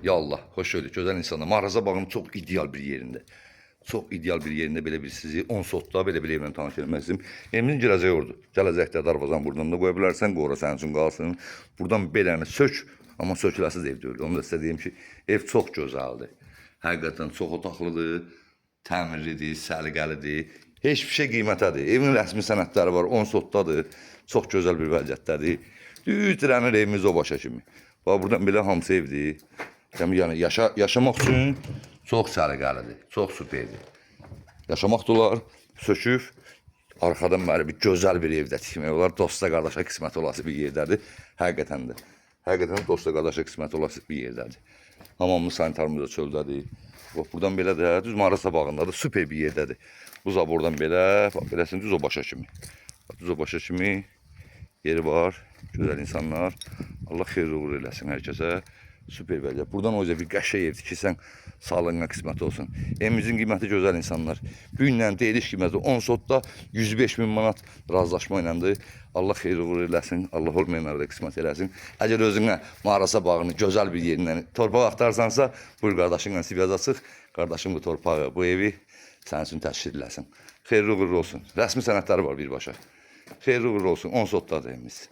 Ya Allah, hoş öyle gözəl insanlar. Mahraza bağının çox ideal bir yerində. Çox ideal bir yerində belə bir sizi 10 sotda belə bir evlə tanış etmək. Evimizin girəcəyi ordur. Gələcəkdə darvazan buradan da qoya bilərsən, qora sənin üçün qalsın. Buradan beləni sök, amma söküləsiz ev deyil. Onu da sizə deyim ki, ev çox gözəldir. Həqiqətən çox otaqlıdır, təmirlidir, səliqəlidir. Heç bir şey qiymətədir. Evin rəsmi sənədləri var, 10 sotdadır. Çox gözəl bir vəziyyətdədir. Düz dirənir evimiz o başa kimi. Bax, buradan belə hamısı evdir. Yəni yaşamaq üçün çox səliqəlidir, çox superdir. Yaşamaq da olar, söküb, arxadan belə bir gözəl bir evdə tikmək olar. Dosta qardaşa qismət olası bir yerdədir. Həqiqətən də. Həqiqətən dosta qardaşa qismət olası bir yerdədir. Hamamımız, sanitarımız da çöldədir. Bax, buradan belə də düz Mahraza bağındadır, super bir yerdədir. Bu da buradan belə, bax, beləsini düz o başa kimi. Bax, düz o başa kimi yeri var, gözəl insanlar. Allah xeyirli uğur eləsin hər kəsə. Super vəziyyət. Buradan o yüzden bir qəşəng ev tikirsən, sağlığına qismət olsun. Evimizin qiyməti gözəl insanlar. Bu günlə deyiliş qiyməti 10 sotda 105.000 manat razılaşma iləndir. Allah xeyirli uğur eləsin, Allah olmayanlara da qismət eləsin. Əgər özünə Mahraza bağını gözəl bir yerindən torpaq axtarsansa, buyur qardaşınla siviyaz açıq. Qardaşım bu torpağı, bu evi sənin üçün təşkil eləsin. Xeyirli uğurlu olsun. Rəsmi sənədləri var birbaşa. Xeyirli uğurlu olsun. 10 sotdadır evimiz.